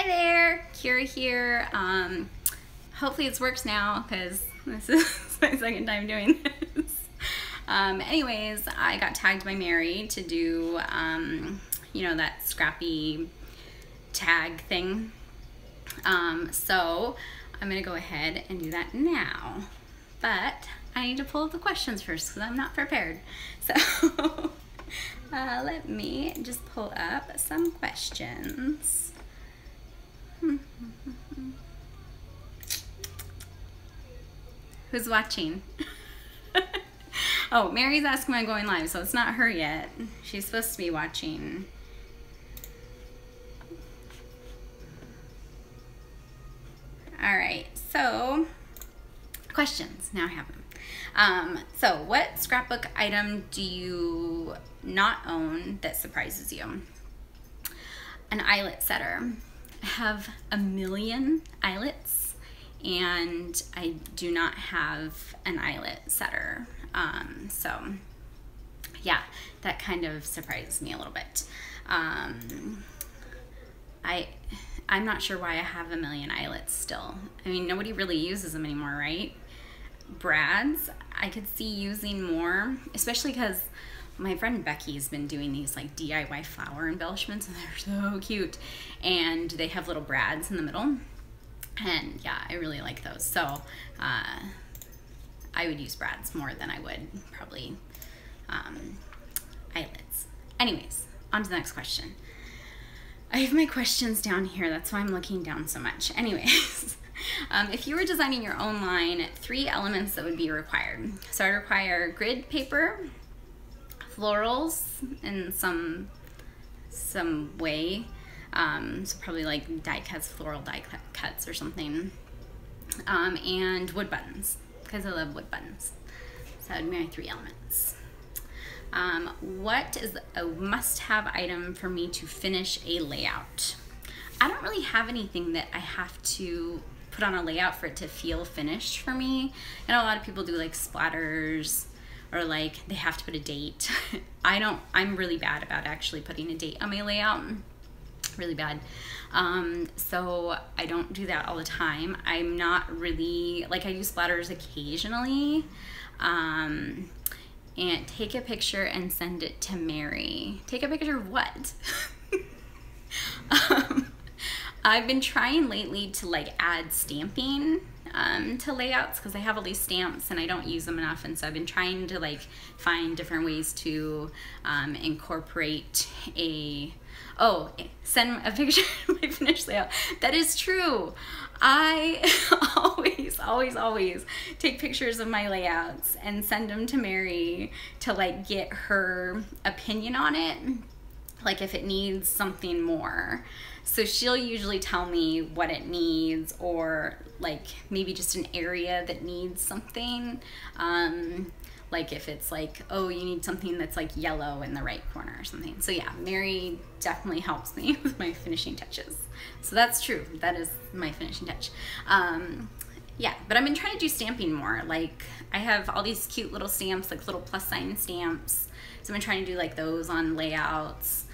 Hi there, Kira here. Hopefully this works now because this is my second time doing this. Anyways, I got tagged by Mary to do, you know, that Scrappy tag thing. So I'm gonna go ahead and do that now, but I need to pull up the questions first because I'm not prepared. So let me just pull up some questions. Who's watching? Oh, Mary's asking when I'm going live, so it's not her yet. She's supposed to be watching. All right, so questions. Now I have them. So what scrapbook item do you not own that surprises you? An eyelet setter. I have a million eyelets and I do not have an eyelet setter. So yeah, that kind of surprises me a little bit. I'm not sure why I have a million eyelets still. I mean, nobody really uses them anymore, right? Brads, I could see using more, especially because my friend Becky's been doing these like DIY flower embellishments and they're so cute. And they have little brads in the middle. And yeah, I really like those. So I would use brads more than I would probably eyelets. Anyways, on to the next question. I have my questions down here. That's why I'm looking down so much. Anyways, if you were designing your own line, 3 elements that would be required. So I require grid paper, florals in some way. So probably like die cuts, floral die cuts or something. And wood buttons, because I love wood buttons. So that would be my 3 elements. What is a must-have item for me to finish a layout? I don't really have anything that I have to put on a layout for it to feel finished for me. I know a lot of people do like splatters or like they have to put a date. I'm really bad about actually putting a date on my layout. Really bad. So I don't do that all the time. I'm not really, like I do splatters occasionally. And take a picture and send it to Mary. Take a picture of what? I've been trying lately to like add stamping to layouts because I have all these stamps and I don't use them enough, and so I've been trying to like find different ways to incorporate send a picture of my finished layout. That is true. I always take pictures of my layouts and send them to Mary to like get her opinion on it, like if it needs something more. So she'll usually tell me what it needs, or like maybe just an area that needs something. Like if it's like, oh, you need something that's like yellow in the right corner or something. So yeah, Mary definitely helps me with my finishing touches. So that's true, that is my finishing touch. Yeah, but I've been trying to do stamping more. Like I have all these cute little stamps, like little plus sign stamps. So I've been trying to do like those on layouts.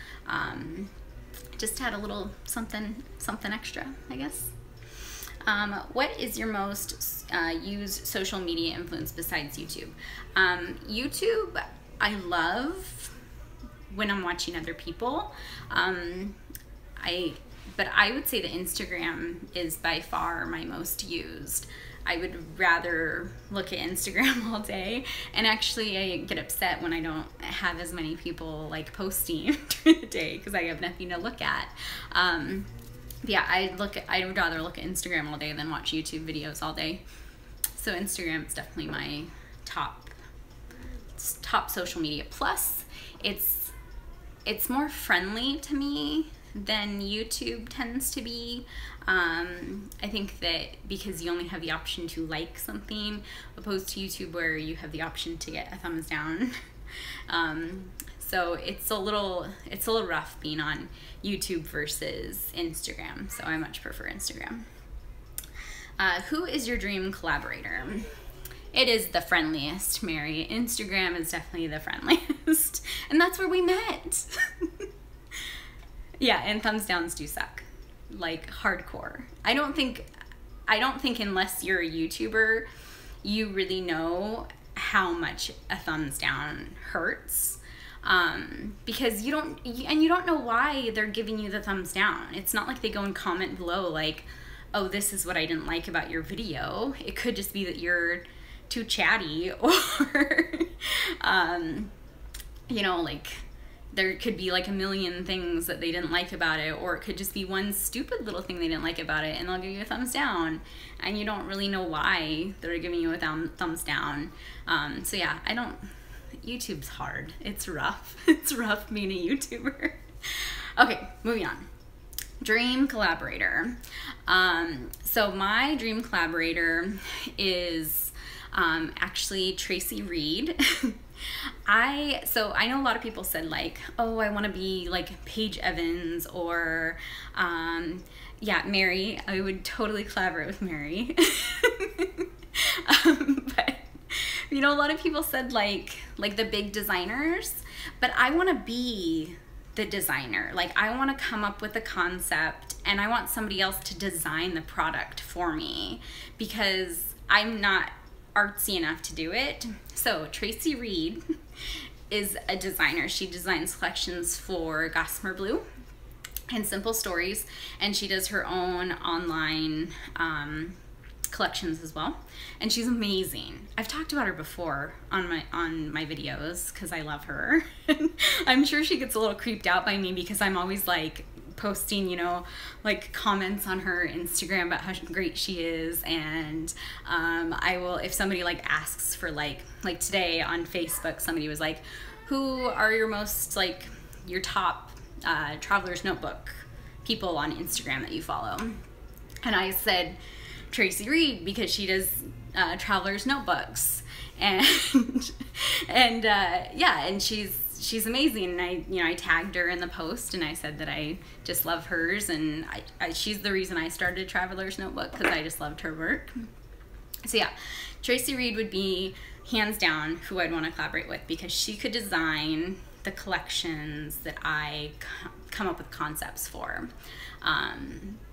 Just to add a little something extra, I guess. What is your most used social media influence besides YouTube? YouTube, I love when I'm watching other people. But I would say that Instagram is by far my most used. I would rather look at Instagram all day, and actually I get upset when I don't have as many people like posting during the day because I have nothing to look at. Yeah, I would rather look at Instagram all day than watch YouTube videos all day. So Instagram is definitely my top social media. Plus, it's more friendly to me than YouTube tends to be. I think that because you only have the option to like something, opposed to YouTube where you have the option to get a thumbs down. So it's a little rough being on YouTube versus Instagram. So I much prefer Instagram. Who is your dream collaborator? It is the friendliest, Mary. Instagram is definitely the friendliest. And that's where we met. Yeah, and thumbs downs do suck. like hardcore. I don't think unless you're a YouTuber, you really know how much a thumbs down hurts. Because you don't know why they're giving you the thumbs down. It's not like they go and comment below like, oh, this is what I didn't like about your video. It could just be that you're too chatty, or you know, like there could be like a million things that they didn't like about it, or it could just be one stupid little thing they didn't like about it, and they'll give you a thumbs down, and you don't really know why they're giving you a thumbs down. So yeah, YouTube's hard. It's rough. It's rough being a YouTuber. Okay, moving on. Dream collaborator. So my dream collaborator is actually Tracy Reed. I know a lot of people said like, oh, I want to be like Paige Evans, or yeah, Mary. I would totally collaborate with Mary. But you know, a lot of people said like the big designers, but I want to be the designer. Like I want to come up with a concept, and I want somebody else to design the product for me, because I'm not artsy enough to do it. So Tracy Reed is a designer. She designs collections for Gossamer Blue and Simple Stories, and she does her own online collections as well, and she's amazing. I've talked about her before on my videos because I love her. I'm sure she gets a little creeped out by me because I'm always like posting, you know, like comments on her Instagram about how great she is, and I will, if somebody like asks for like today on Facebook, somebody was like, who are your most like your top Traveler's Notebook people on Instagram that you follow? And I said Tracy Reed, because she does Traveler's Notebooks, and yeah, and she's amazing. And I tagged her in the post, and I said that I just love hers, and she's the reason I started Traveler's Notebook, because I just loved her work. So yeah, Tracy Reed would be hands down who I'd want to collaborate with, because she could design the collections that I come up with concepts for,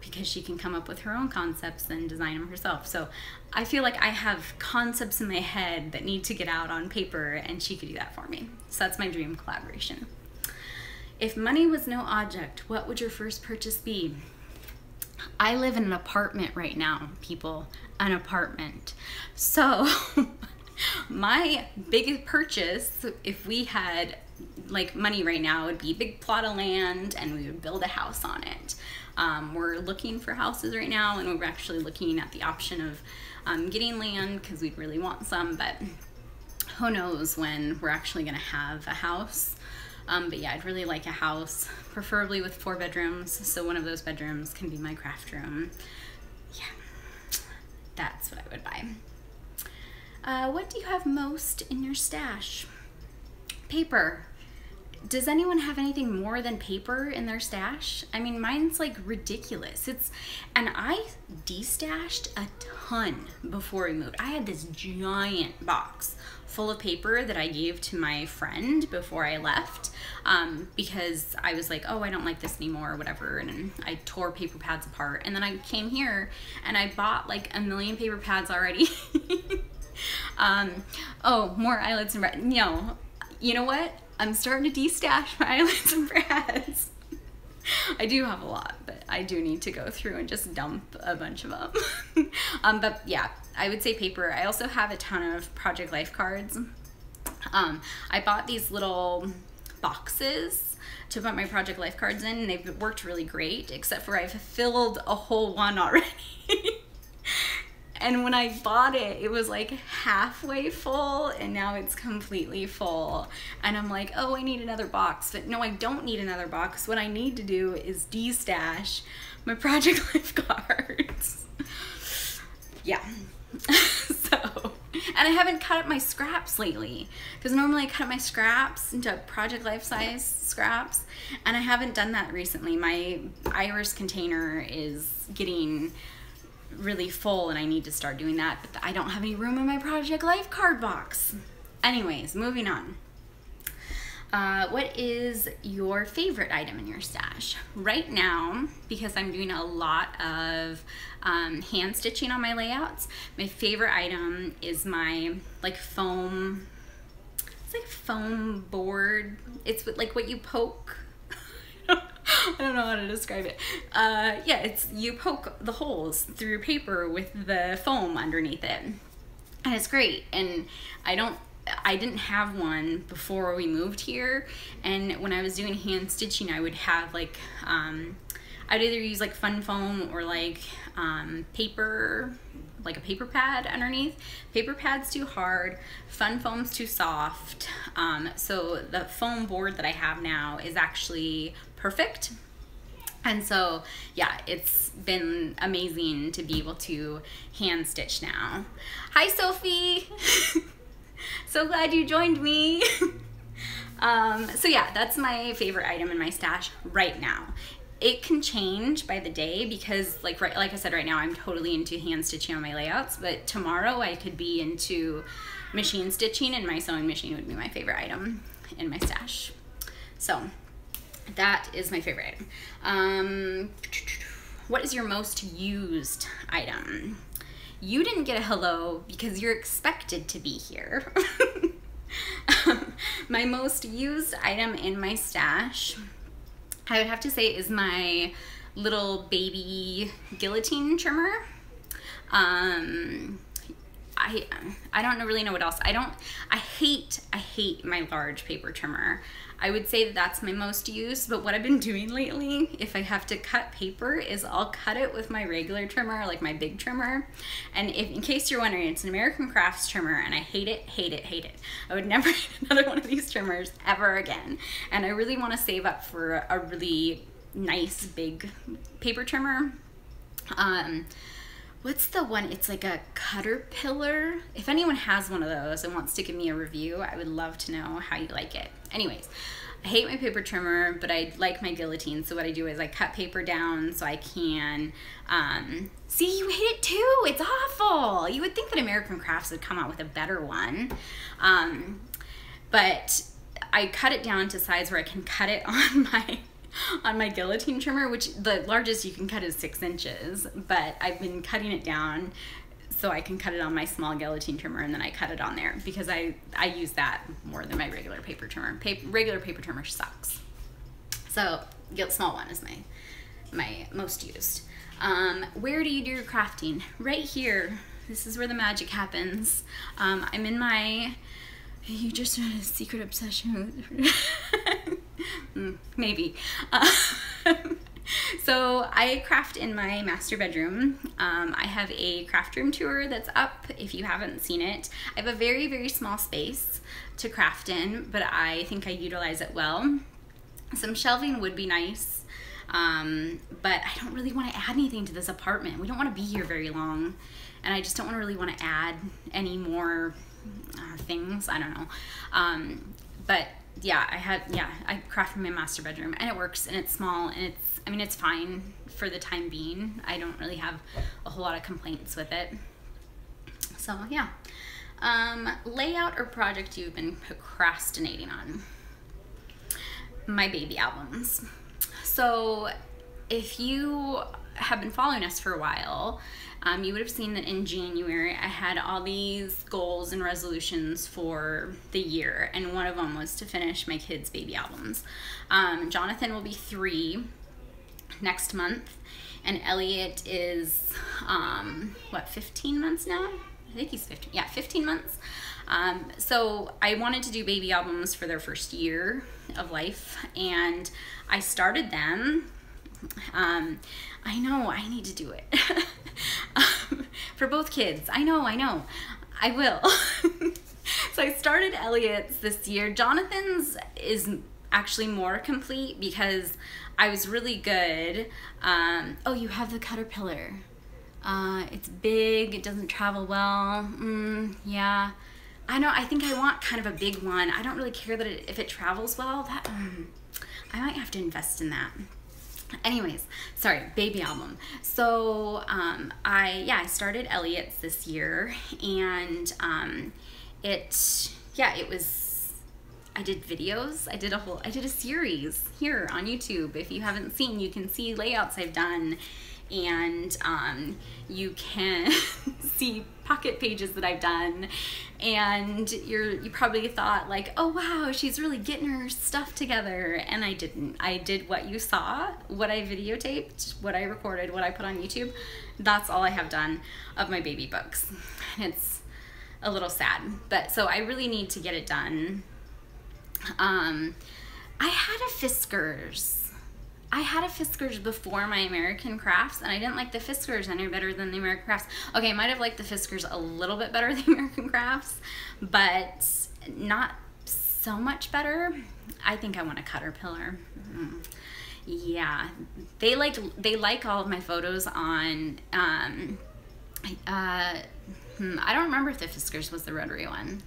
because she can come up with her own concepts and design them herself. So I feel like I have concepts in my head that need to get out on paper, and she could do that for me. So that's my dream collaboration. If money was no object, what would your first purchase be? I live in an apartment right now, people, an apartment. So my biggest purchase, if we had like money right now, would be a big plot of land, and we would build a house on it. We're looking for houses right now, and we're actually looking at the option of getting land, because we'd really want some, but who knows when we're actually gonna have a house. But yeah, I'd really like a house, preferably with 4 bedrooms, so one of those bedrooms can be my craft room. Yeah, that's what I would buy. What do you have most in your stash? Paper. Does anyone have anything more than paper in their stash? I mean, mine's like ridiculous. And I destashed a ton before we moved. I had this giant box full of paper that I gave to my friend before I left, because I was like, oh, I don't like this anymore, or whatever, and I tore paper pads apart. And then I came here and I bought like a million paper pads already. Oh, more eyelets and bread. No, you know what? I'm starting to destash my eyelets and brads. I do have a lot, but I do need to go through and just dump a bunch of them. But yeah, I would say paper. I also have a ton of Project Life cards. I bought these little boxes to put my Project Life cards in, and they've worked really great, except for I've filled a whole one already. And when I bought it, it was like halfway full, and now it's completely full. And I'm like, oh, I need another box. But no, I don't need another box. What I need to do is destash my Project Life cards. Yeah. So, and I haven't cut up my scraps lately, because normally I cut up my scraps into Project Life size scraps, and I haven't done that recently. My Iris container is getting really full, and I need to start doing that, but I don't have any room in my Project Life card box. Anyways, moving on. What is your favorite item in your stash? Right now, because I'm doing a lot of hand stitching on my layouts, my favorite item is my like foam, it's like foam board. It's with, like what you poke. I don't know how to describe it. Yeah, it's you poke the holes through your paper with the foam underneath it. And it's great. And I didn't have one before we moved here, and when I was doing hand stitching, I would have like I'd either use like fun foam or like paper, like a paper pad underneath. Paper pad's too hard, fun foam's too soft, so the foam board that I have now is actually perfect. And so, yeah, it's been amazing to be able to hand stitch now. Hi, Sophie. So glad you joined me. So yeah, that's my favorite item in my stash right now. It can change by the day because like I said, right now I'm totally into hand stitching on my layouts, but tomorrow I could be into machine stitching, and my sewing machine would be my favorite item in my stash. So that is my favorite item. What is your most used item? You didn't get a hello because you're expected to be here. My most used item in my stash, I would have to say, is my little baby guillotine trimmer. I don't really know what else. I hate my large paper trimmer. I would say that that's my most used, but what I've been doing lately, if I have to cut paper, is I'll cut it with my regular trimmer, like my big trimmer. And in case you're wondering, it's an American Crafts trimmer, and I hate it, hate it, hate it. I would never get another one of these trimmers ever again. And I really want to save up for a really nice big paper trimmer. What's the one? It's like a Caterpillar. If anyone has one of those and wants to give me a review, I would love to know how you like it. Anyways, I hate my paper trimmer, but I like my guillotine. So what I do is I cut paper down so I can, see, you hate it too. It's awful. You would think that American Crafts would come out with a better one. But I cut it down to size where I can cut it on my guillotine trimmer, which the largest you can cut is 6 inches, but I've been cutting it down so I can cut it on my small guillotine trimmer, and then I cut it on there because I use that more than my regular paper trimmer. Regular paper trimmer sucks. So small one is my most used. Where do you do your crafting? Right here. This is where the magic happens. I'm in my, you just had a secret obsession with maybe. So I craft in my master bedroom. I have a craft room tour that's up if you haven't seen it. I have a very, very small space to craft in, but I think I utilize it well. Some shelving would be nice, but I don't really want to add anything to this apartment. We don't want to be here very long, and I just don't really want to add any more things. I don't know. But yeah, I craft in my master bedroom, and it works, and it's small, and it's fine for the time being. I don't really have a whole lot of complaints with it. So yeah. Layout or project you've been procrastinating on? My baby albums. So if you have been following us for a while, you would have seen that in January I had all these goals and resolutions for the year, and one of them was to finish my kids' baby albums. Jonathan will be 3 next month, and Elliot is 15 months now? I think he's 15. Yeah, 15 months. So I wanted to do baby albums for their first year of life, and I started them. I know I need to do it. For both kids. I know I will. So I started Elliot's this year. Jonathan's is actually more complete because I was really good. Oh, you have the Caterpillar. It's big, it doesn't travel well. Yeah, I think I want kind of a big one. I don't really care that if it travels well. I might have to invest in that. Anyways, sorry, baby album. So I started Elliot's this year, and it was, I did videos. I did a series here on YouTube. If you haven't seen, you can see layouts I've done, and you can see pocket pages that I've done, and you probably thought like, oh wow, she's really getting her stuff together, and I didn't. I did what you saw, what I videotaped, what I recorded, what I put on YouTube. That's all I have done of my baby books. It's a little sad, but so I really need to get it done. I had a Fiskars. I had a Fiskars before my American Crafts, and I didn't like the Fiskars any better than the American Crafts. Okay, I might have liked the Fiskars a little bit better than the American Crafts, but not so much better. I think I want a Caterpillar. Yeah, they like all of my photos on, I don't remember if the Fiskars was the rotary one.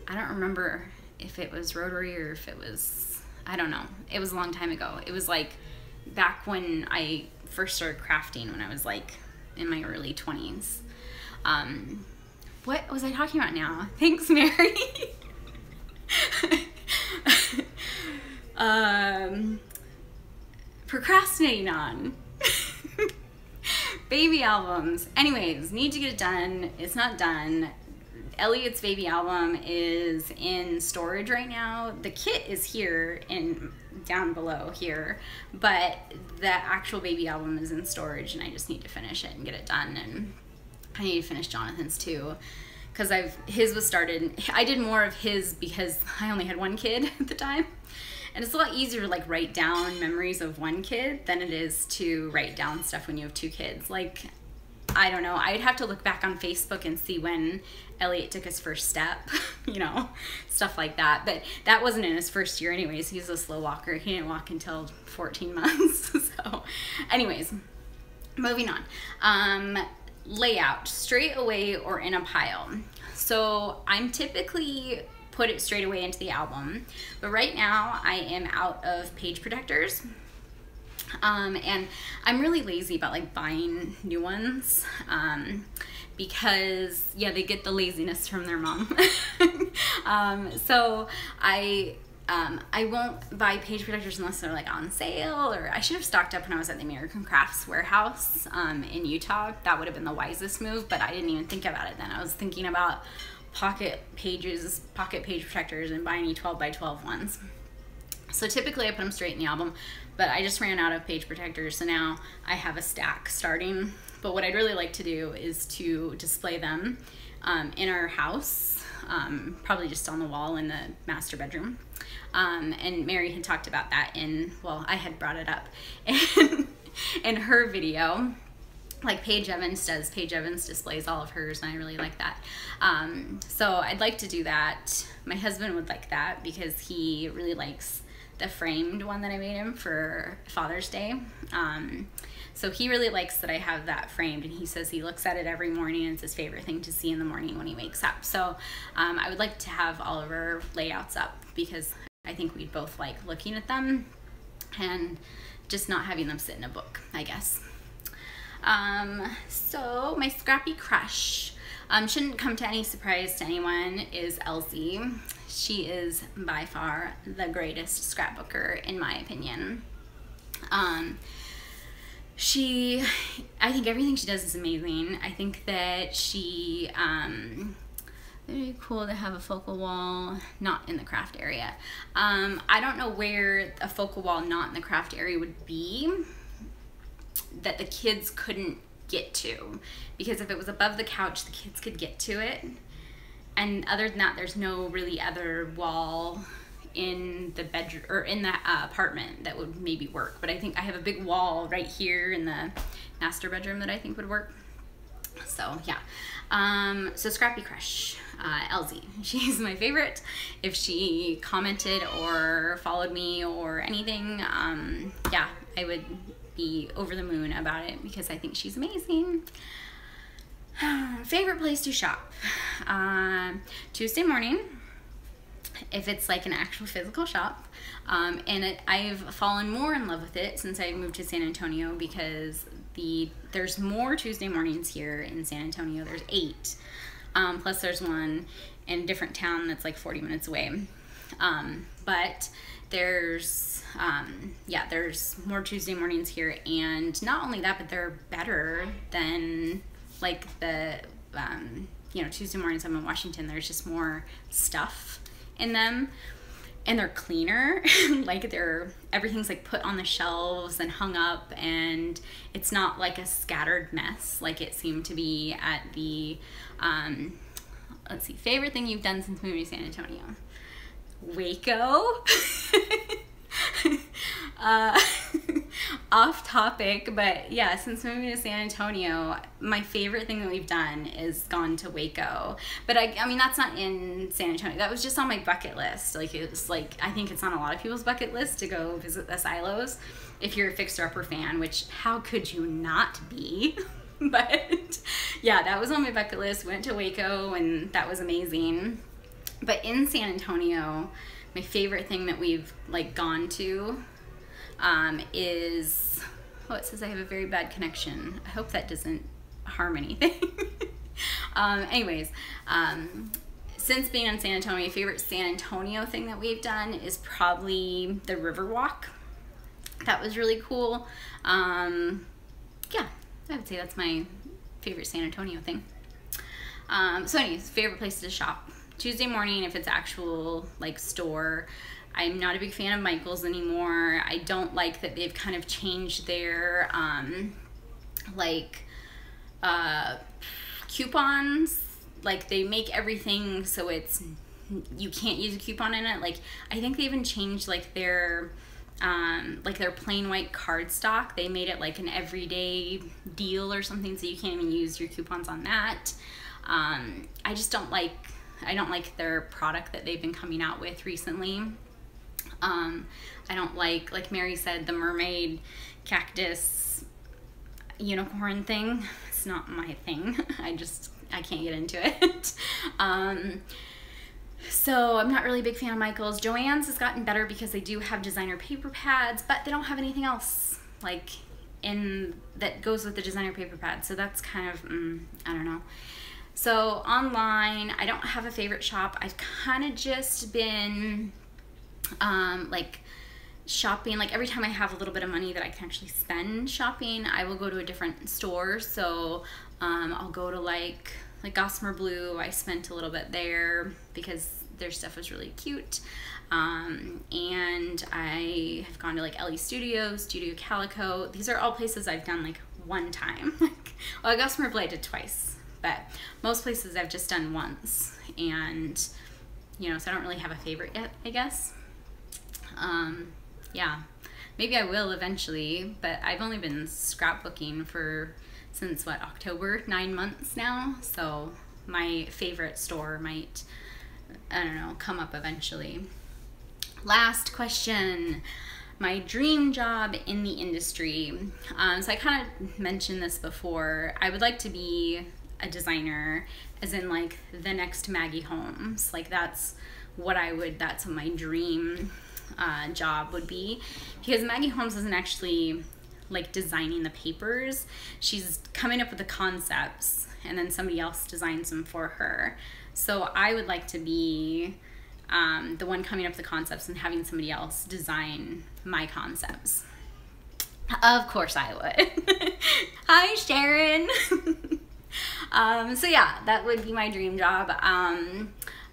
I don't remember if it was rotary or if it was, I don't know. It was a long time ago. It was like back when I first started crafting, when I was like in my early 20s. What was I talking about now? Thanks, Mary. Procrastinating on. Baby albums. Anyways, need to get it done. It's not done. Elliot's baby album is in storage right now. The kit is here down below here, but the actual baby album is in storage, and I just need to finish it and get it done. And I need to finish Jonathan's too, because his was started. I did more of his because I only had one kid at the time, and it's a lot easier to like write down memories of one kid than it is to write down stuff when you have two kids. Like, I don't know, I'd have to look back on Facebook and see when Elliot took his first step, you know, stuff like that. But that wasn't in his first year anyways. He's a slow walker. He didn't walk until 14 months. So anyways, moving on. Layout, straight away or in a pile. So I'm typically put it straight away into the album, but right now I am out of page protectors. And I'm really lazy about like buying new ones, because yeah, they get the laziness from their mom. So I won't buy page protectors unless they're like on sale, or I should have stocked up when I was at the American Crafts warehouse in Utah. That would have been the wisest move, but I didn't even think about it then. I was thinking about pocket page protectors and buying 12 by 12 ones. So typically I put them straight in the album, but I just ran out of page protectors, so now I have a stack starting. But what I'd really like to do is to display them in our house, probably just on the wall in the master bedroom. And Mary had talked about that well, I had brought it up in her video. Like Paige Evans does. Paige Evans displays all of hers, and I really like that. So I'd like to do that. My husband would like that because he really likes the framed one that I made him for Father's Day. So he really likes that I have that framed, and he says he looks at it every morning and it's his favorite thing to see in the morning when he wakes up. So I would like to have all of our layouts up because I think we'd both like looking at them and just not having them sit in a book, I guess. So my Scrappy Crush, shouldn't come to any surprise to anyone, is Elsie. She is by far the greatest scrapbooker in my opinion. I think everything she does is amazing. I think that she, very cool to have a focal wall not in the craft area. I don't know where a focal wall not in the craft area would be that the kids couldn't get to, because if it was above the couch the kids could get to it, and other than that there's no really other wall in the bedroom or in the apartment that would maybe work. But I think I have a big wall right here in the master bedroom that I think would work. So yeah, so Scrappy Crush, Elsie, she's my favorite. If she commented or followed me or anything, yeah, I would be over the moon about it because I think she's amazing. Favorite place to shop, Tuesday morning, if it's like an actual physical shop. I've fallen more in love with it since I moved to San Antonio because there's more Tuesday mornings here in San Antonio. There's 8. Plus there's one in a different town that's like 40 minutes away. But there's, yeah, there's more Tuesday mornings here. And not only that, but they're better than like the, you know, Tuesday mornings I'm in Washington. There's just more stuff in them. And they're cleaner, like everything's like put on the shelves and hung up, and it's not like a scattered mess like it seemed to be at the, let's see, favorite thing you've done since moving to San Antonio? Waco. Off topic, but yeah, since moving to San Antonio, my favorite thing that we've done is gone to Waco. But I mean, that's not in San Antonio. That was just on my bucket list. Like, it was like, I think it's on a lot of people's bucket list to go visit the silos if you're a Fixer Upper fan, which how could you not be? But yeah, that was on my bucket list. Went to Waco, and that was amazing. But in San Antonio, my favorite thing that we've like gone to is, oh, it says I have a very bad connection. I hope that doesn't harm anything. Anyways, since being in San Antonio, my favorite San Antonio thing that we've done is probably the river walk. That was really cool. Yeah, I would say that's my favorite San Antonio thing. So anyways, favorite place to shop. Tuesday morning, if it's actual like store. I'm not a big fan of Michael's anymore. I don't like that they've kind of changed their coupons. Like, they make everything so it's, you can't use a coupon in it. Like, I think they even changed like their plain white card stock. They made it like an everyday deal or something, so you can't even use your coupons on that. I just don't like, I don't like their product that they've been coming out with recently. I don't like Mary said, the mermaid cactus unicorn thing. It's not my thing. I can't get into it. So I'm not really a big fan of Michael's. Joann's has gotten better because they do have designer paper pads, but they don't have anything else like that goes with the designer paper pad. So that's kind of, I don't know. So online, I don't have a favorite shop. I've kind of just been like shopping, like every time I have a little bit of money that I can actually spend shopping, I will go to a different store. So I'll go to like Gossamer Blue. I spent a little bit there because their stuff was really cute. And I have gone to like Ellie Studios, Studio Calico. These are all places I've done like one time. Well, Gossamer Blue I did twice, but most places I've just done once. And you know, so I don't really have a favorite yet, I guess. Yeah, maybe I will eventually, but I've only been scrapbooking since what, October, 9 months now. So my favorite store might, I don't know, come up eventually. Last question, my dream job in the industry. So I kind of mentioned this before. I would like to be a designer, as in like the next Maggie Holmes. Like that's what my dream job would be, because Maggie Holmes isn't actually like designing the papers. She's coming up with the concepts and then somebody else designs them for her. So I would like to be the one coming up with the concepts and having somebody else design my concepts. Of course I would. Hi, Sharon. So yeah, that would be my dream job.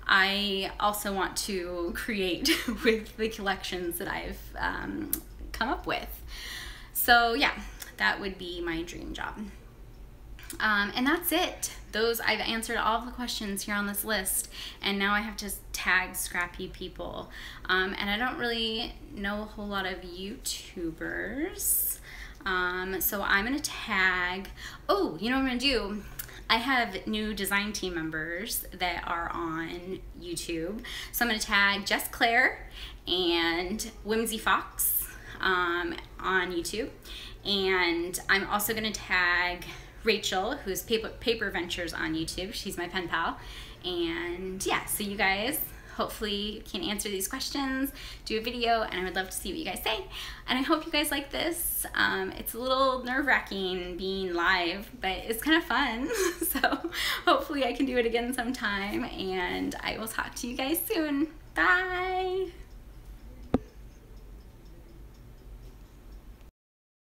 I also want to create with the collections that I've come up with. So yeah, that would be my dream job. And that's it. I've answered all the questions here on this list, and now I have to tag Scrappy people. And I don't really know a whole lot of YouTubers. So I'm gonna tag, oh, you know what I'm gonna do? I have new design team members that are on YouTube. So I'm gonna tag Jess Claire and Whimsy Fox on YouTube. And I'm also gonna tag Rachel, who's Paper Ventures on YouTube. She's my pen pal. And yeah, so you guys, hopefully can answer these questions, do a video, and I would love to see what you guys say. And I hope you guys like this. It's a little nerve-wracking being live, but it's kind of fun. So hopefully I can do it again sometime, and I will talk to you guys soon. Bye.